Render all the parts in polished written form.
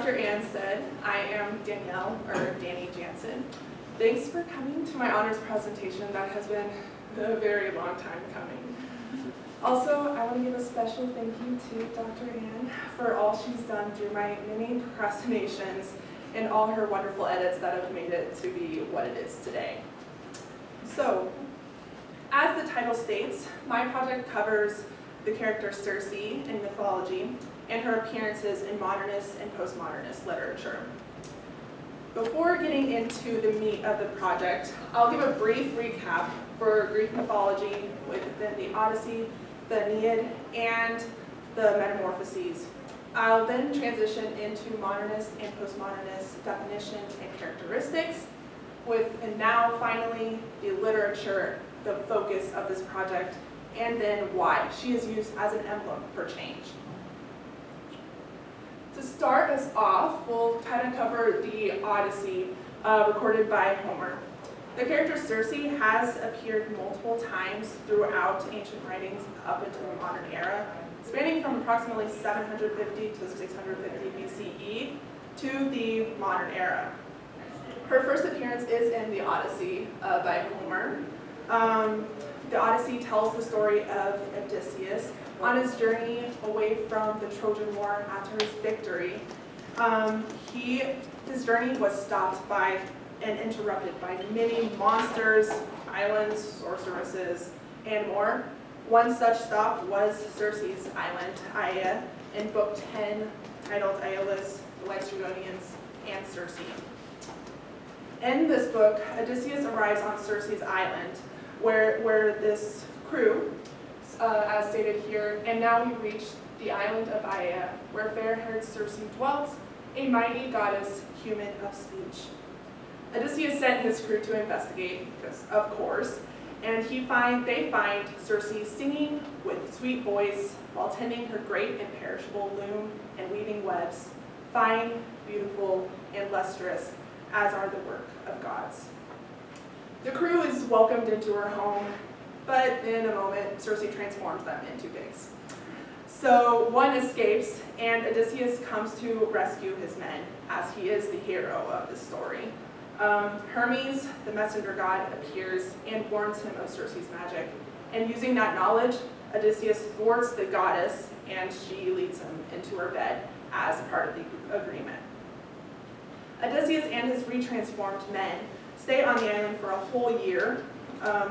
Dr. Ann said, I am Danielle, or Danny Janssen. Thanks for coming to my honors presentation. That has been a very long time coming. Also, I want to give a special thank you to Dr. Ann for all she's done through my many procrastinations and all her wonderful edits that have made it to be what it is today. So, as the title states, my project covers the character Circe in mythology and her appearances in modernist and postmodernist literature. Before getting into the meat of the project, I'll give a brief recap for Greek mythology within the Odyssey, the Aeneid, and the Metamorphoses. I'll then transition into modernist and postmodernist definitions and characteristics, and now finally the literature, the focus of this project, and then why she is used as an emblem for change. To start us off, we'll kind of cover the Odyssey recorded by Homer. The character Circe has appeared multiple times throughout ancient writings up into the modern era, spanning from approximately 750 to 650 BCE to the modern era. Her first appearance is in the Odyssey by Homer. The Odyssey tells the story of Odysseus on his journey away from the Trojan War after his victory. His journey was stopped by and interrupted by many monsters, islands, sorceresses, and more. One such stop was Circe's island, Aia, in Book 10, titled Aeolus, the Lacedaemonians, and Circe. In this book, Odysseus arrives on Circe's island, where this crew, as stated here, and now we reach the island of Aia, where fair-haired Circe dwells, a mighty goddess, human of speech. Odysseus sent his crew to investigate, because of course, and they find Circe singing with sweet voice while tending her great imperishable loom and weaving webs, fine, beautiful, and lustrous, as are the work of gods. The crew is welcomed into her home, but in a moment, Circe transforms them into pigs. So one escapes, and Odysseus comes to rescue his men, as he is the hero of the story. Hermes, the messenger god, appears and warns him of Circe's magic. And using that knowledge, Odysseus thwarts the goddess, and she leads him into her bed as part of the agreement. Odysseus and his retransformed men stay on the island for a whole year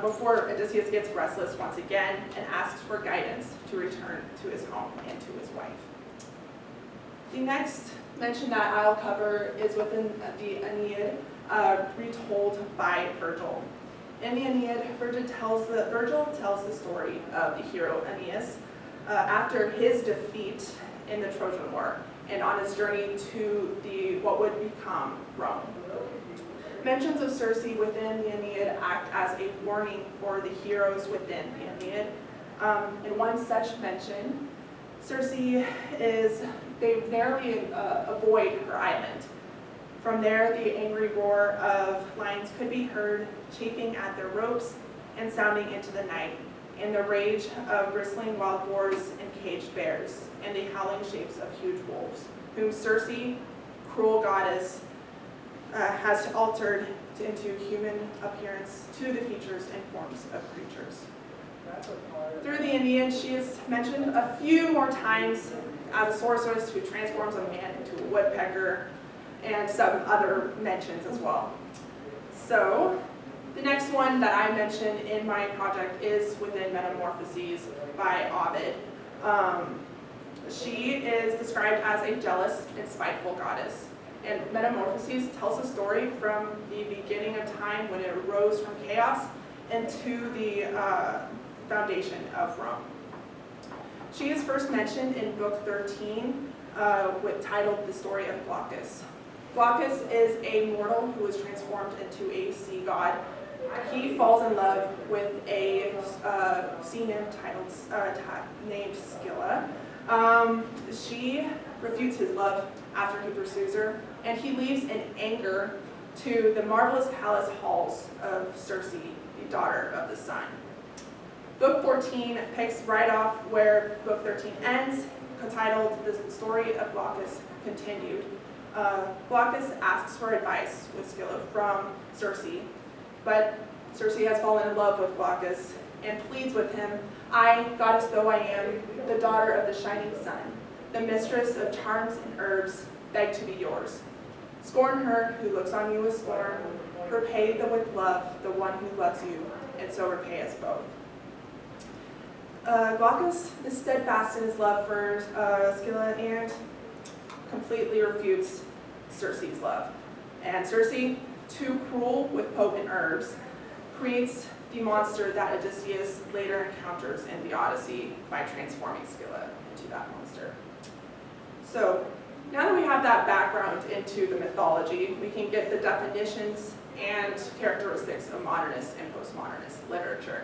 before Odysseus gets restless once again and asks for guidance to return to his home and to his wife. The next mention that I'll cover is within the Aeneid, retold by Virgil. In the Aeneid, Virgil tells the story of the hero Aeneas after his defeat in the Trojan War and on his journey to what would become Rome. Mentions of Circe within the Aeneid act as a warning for the heroes within the Aeneid. In one such mention, they narrowly avoid her island. From there, the angry roar of lions could be heard chafing at their ropes and sounding into the night, and the rage of bristling wild boars and caged bears, and the howling shapes of huge wolves, whom Circe, cruel goddess, has altered into human appearance to the features and forms of creatures. Through the Aeneid, she is mentioned a few more times as a sorceress who transforms a man into a woodpecker, and some other mentions as well. So, the next one that I mentioned in my project is within Metamorphoses by Ovid. She is described as a jealous and spiteful goddess. And Metamorphoses tells a story from the beginning of time when it arose from chaos into the foundation of Rome. She is first mentioned in Book 13, titled The Story of Glaucus. Glaucus is a mortal who is transformed into a sea god. He falls in love with a sea nymph named Scylla. She refutes his love after he pursues her, and he leaves in anger to the marvelous palace halls of Circe, the daughter of the sun. Book 14 picks right off where Book 13 ends, titled The Story of Glaucus Continued. Glaucus asks for advice with Scylla from Circe, but Circe has fallen in love with Glaucus and pleads with him, "I, goddess though I am, the daughter of the shining sun, the mistress of charms and herbs, beg to be yours. Scorn her who looks on you with scorn, repay with love the one who loves you, and so repay us both." Glaucus is steadfast in his love for Scylla and completely refutes Circe's love. And Circe, too cruel with potent herbs, creates the monster that Odysseus later encounters in the Odyssey by transforming Scylla into that monster. So now that we have that background into the mythology, we can get the definitions and characteristics of modernist and postmodernist literature.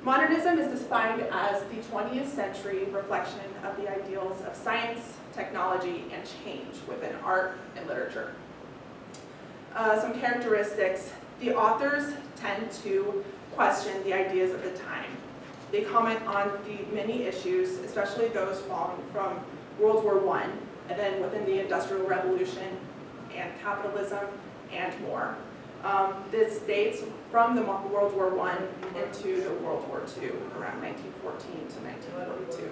Modernism is defined as the 20th century reflection of the ideals of science, technology, and change within art and literature. Some characteristics: the authors tend to question the ideas of the time. They comment on the many issues, especially those following from World War I, and then within the Industrial Revolution and capitalism and more. This dates from the World War I into the World War II, around 1914 to 1942.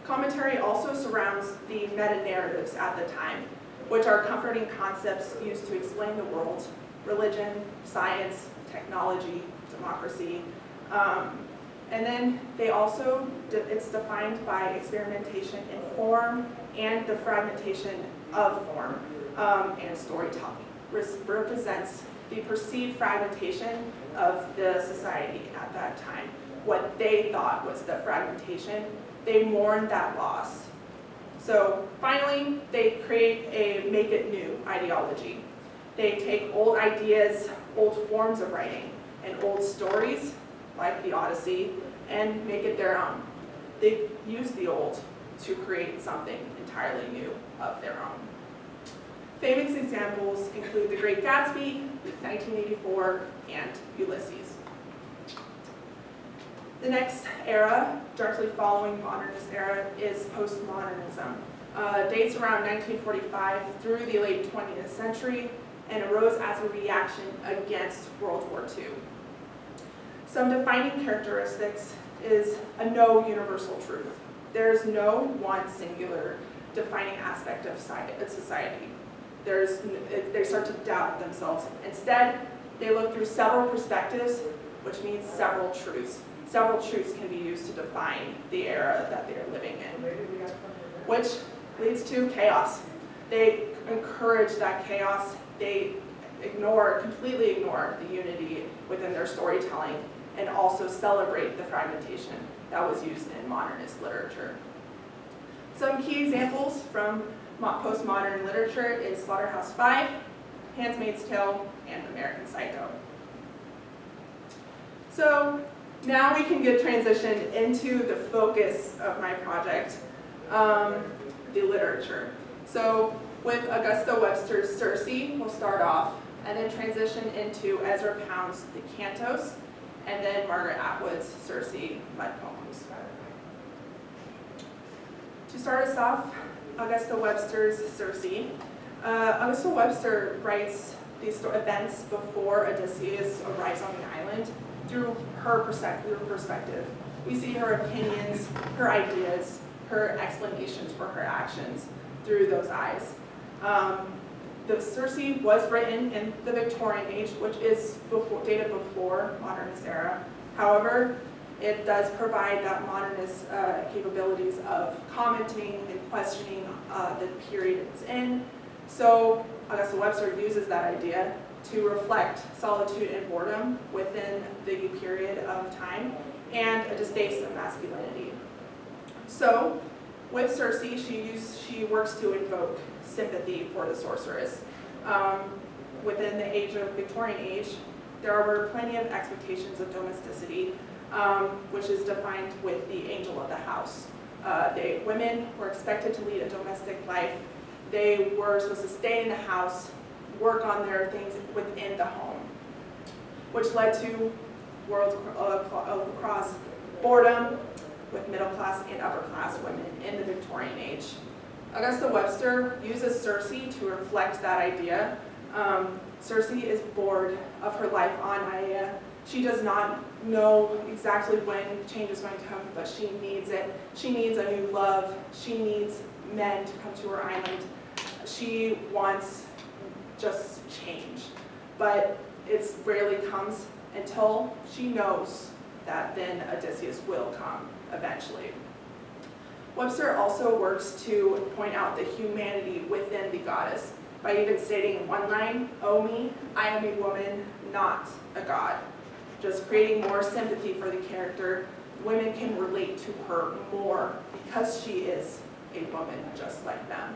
Commentary also surrounds the meta-narratives at the time, which are comforting concepts used to explain the world, religion, science, technology, democracy. And then they also, it's defined by experimentation in form and the fragmentation of form and storytelling. Represents the perceived fragmentation of the society at that time. What they thought was the fragmentation, they mourned that loss. So finally, they create a make it new ideology. They take old ideas, old forms of writing, and old stories, like the Odyssey, and make it their own. They use the old to create something entirely new of their own. Famous examples include The Great Gatsby, 1984, and Ulysses. The next era, directly following modernist era, is postmodernism. Dates around 1945 through the late 20th century and arose as a reaction against World War II. Some defining characteristics is a no universal truth. There's no one singular defining aspect of society. They start to doubt themselves. Instead, they look through several perspectives, which means several truths. Several truths can be used to define the era that they are living in, which leads to chaos. They encourage that chaos. They completely ignore the unity within their storytelling, and also celebrate the fragmentation that was used in modernist literature. Some key examples from postmodern literature is Slaughterhouse-Five, Handmaid's Tale, and American Psycho. So now we can get transitioned into the focus of my project, the literature. So with Augusta Webster's Circe, we'll start off, and then transition into Ezra Pound's The Cantos, and then Margaret Atwood's Circe Mud Poems. To start us off, Augusta Webster's Circe. Augusta Webster writes these events before Odysseus arrives on the island through her perspective. We see her opinions, her ideas, her explanations for her actions through those eyes. The Circe was written in the Victorian age, which is dated before modernist era. However, it does provide that modernist capabilities of commenting and questioning the period it's in. So Augusta Webster uses that idea to reflect solitude and boredom within the period of time and a distaste of masculinity. So with Circe, she works to invoke sympathy for the sorceress. Within the Victorian age, there were plenty of expectations of domesticity, which is defined with the angel of the house. Women were expected to lead a domestic life. They were supposed to stay in the house, work on their things within the home, which led to across boredom with middle class and upper class women in the Victorian age. Augusta Webster uses Circe to reflect that idea. Circe is bored of her life on Aea. She does not know exactly when change is going to come, but she needs it. She needs a new love. She needs men to come to her island. She wants just change, but it rarely comes until she knows that then Odysseus will come eventually. Webster also works to point out the humanity within the goddess by even stating in one line, "Oh me, I am a woman, not a god." Just creating more sympathy for the character. Women can relate to her more because she is a woman just like them.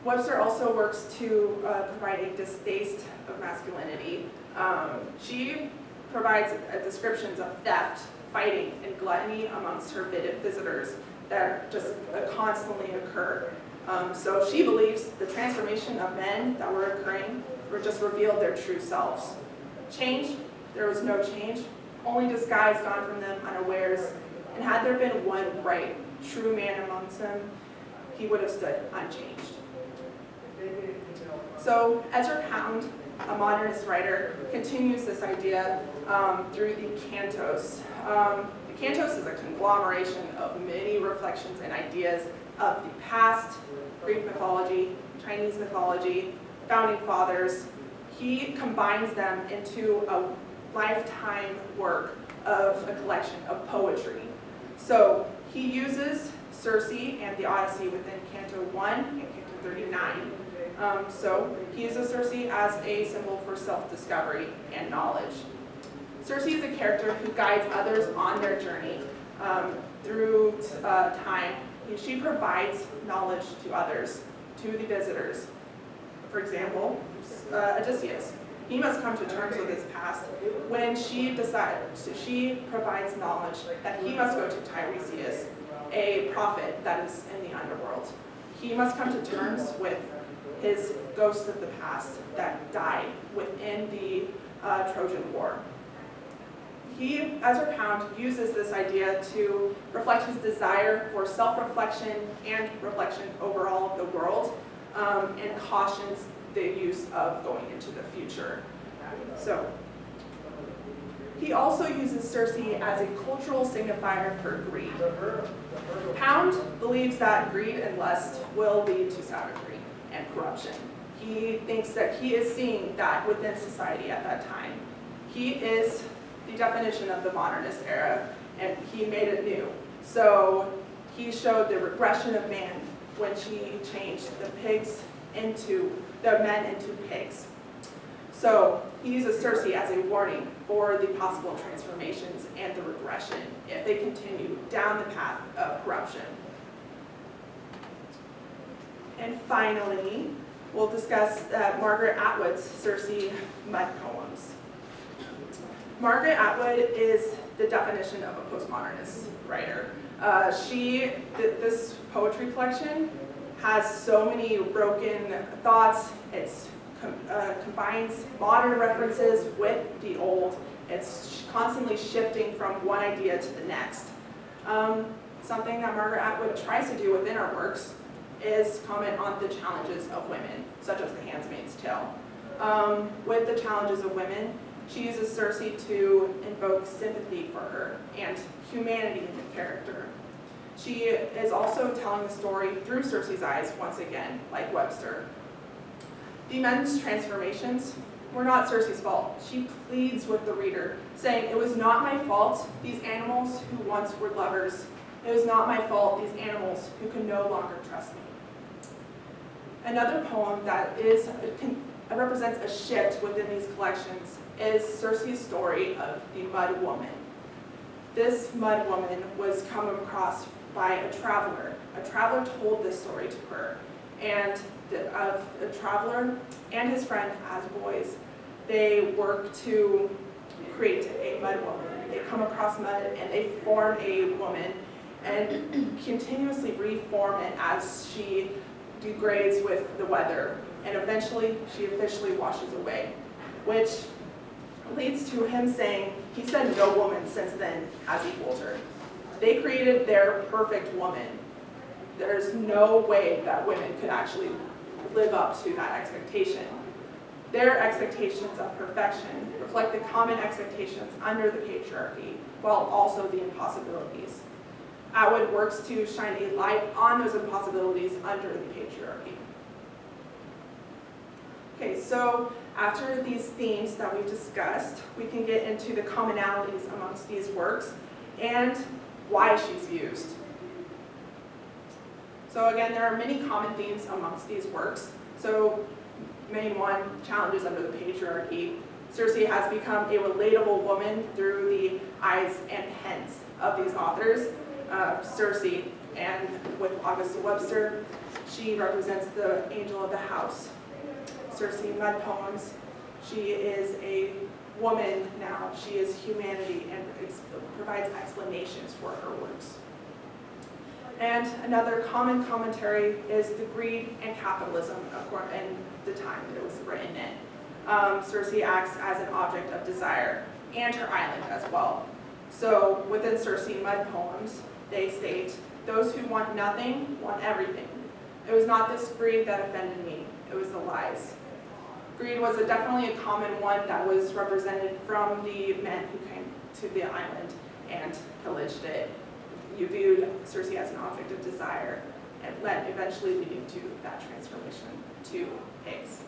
Webster also works to provide a distaste of masculinity. She provides descriptions of theft, fighting, and gluttony amongst her visitors that just constantly occur. So she believes the transformation of men that were occurring were just revealed their true selves. Change, there was no change, only disguise gone from them unawares. And had there been one right, true man amongst them, he would have stood unchanged. So Ezra Pound, a modernist writer, continues this idea through the cantos. The cantos is a conglomeration of many reflections and ideas of the past, Greek mythology, Chinese mythology, founding fathers. He combines them into a lifetime work of a collection of poetry. So he uses Circe and the Odyssey within Canto 1 and Canto 39. So he uses Circe as a symbol for self-discovery and knowledge. Circe is a character who guides others on their journey through time. She provides knowledge to others, to the visitors. For example, Odysseus. He must come to terms with his past when she provides knowledge that he must go to Tiresias, a prophet that is in the underworld. He must come to terms with his ghost of the past that died within the Trojan War. Ezra Pound uses this idea to reflect his desire for self-reflection and reflection overall of the world, and cautions the use of going into the future. So, he also uses Circe as a cultural signifier for greed. Pound believes that greed and lust will lead to savagery and corruption. He thinks that he is seeing that within society at that time. He is the definition of the modernist era, and he made it new. So he showed the regression of man when she changed the men into pigs. So he uses Circe as a warning for the possible transformations and the regression if they continue down the path of corruption. And finally, we'll discuss Margaret Atwood's Circe mud poems. Margaret Atwood is the definition of a postmodernist writer. This poetry collection has so many broken thoughts. It combines modern references with the old. It's constantly shifting from one idea to the next. Something that Margaret Atwood tries to do within her works is comment on the challenges of women, such as The Handmaid's Tale. With the challenges of women, she uses Circe to invoke sympathy for her and humanity in the character. She is also telling the story through Circe's eyes once again, like Webster. The men's transformations were not Circe's fault. She pleads with the reader, saying, "It was not my fault, these animals who once were lovers. It was not my fault, these animals who could no longer trust me." Another poem that represents a shift within these collections is Circe's story of the Mud Woman. This Mud Woman was come across by a traveler. A traveler told this story to her, and a traveler and his friend as boys, they work to create a mud woman. They come across mud and they form a woman and continuously reform it as she degrades with the weather, and eventually she officially washes away, which leads to him saying, he said no woman since then has equaled her. They created their perfect woman. There's no way that women could actually live up to that expectation. Their expectations of perfection reflect the common expectations under the patriarchy, while also the impossibilities. Atwood works to shine a light on those impossibilities under the patriarchy. Okay, so after these themes that we've discussed, we can get into the commonalities amongst these works and why she's used. So again, there are many common themes amongst these works. So main one, challenges under the patriarchy. Circe has become a relatable woman through the eyes and pens of these authors. Circe, and with Augusta Webster, she represents the angel of the house. Circe Mud Poems, she is a woman now. She is humanity and provides explanations for her works. And another common commentary is the greed and capitalism in the time that it was written in. Circe acts as an object of desire, and her island as well. So within Circe Mud Poems, they state, "Those who want nothing want everything. It was not this greed that offended me, it was the lies." Greed was definitely a common one that was represented from the men who came to the island and pillaged it. You viewed Circe as an object of desire, and eventually leading to that transformation to pigs.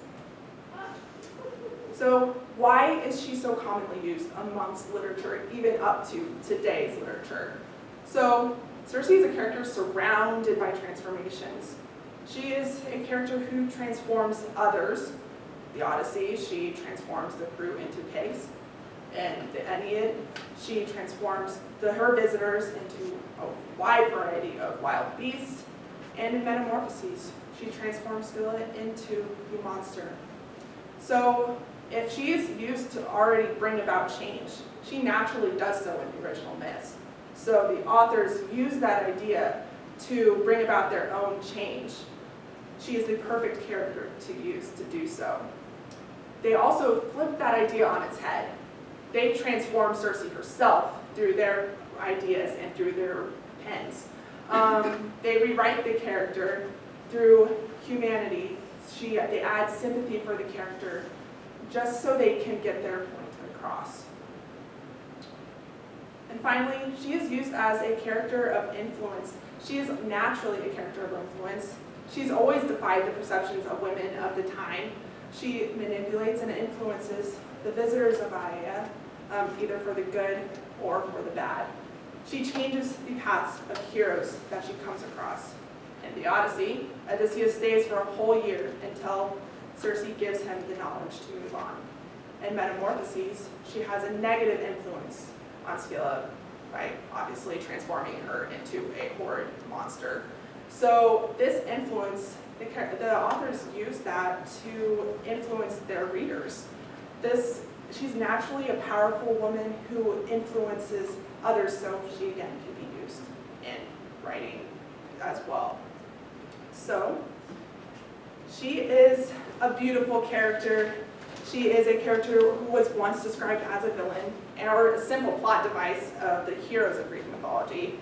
So why is she so commonly used amongst literature, even up to today's literature? So Circe is a character surrounded by transformations. She is a character who transforms others. The Odyssey, she transforms the crew into pigs. In the Aeneid, she transforms her visitors into a wide variety of wild beasts. And in Metamorphoses, she transforms Scylla into a monster. So if she is used to already bring about change, she naturally does so in the original myths. So the authors use that idea to bring about their own change. She is the perfect character to use to do so. They also flip that idea on its head. They transform Circe herself through their ideas and through their pens. They rewrite the character through humanity. They add sympathy for the character just so they can get their point across. And finally, she is used as a character of influence. She is naturally a character of influence. She's always defied the perceptions of women of the time. She manipulates and influences the visitors of Aia, either for the good or for the bad. She changes the paths of heroes that she comes across. In the Odyssey, Odysseus stays for a whole year until Circe gives him the knowledge to move on. In Metamorphoses, she has a negative influence on Scylla by obviously transforming her into a horrid monster. So this influence, the authors use that to influence their readers. She's naturally a powerful woman who influences others, so she again can be used in writing as well. So she is a beautiful character. She is a character who was once described as a villain, or a simple plot device of the heroes of Greek mythology,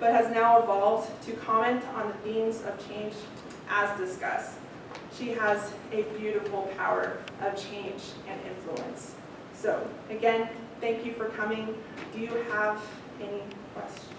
but has now evolved to comment on the themes of change as discussed. She has a beautiful power of change and influence. So again, thank you for coming. Do you have any questions?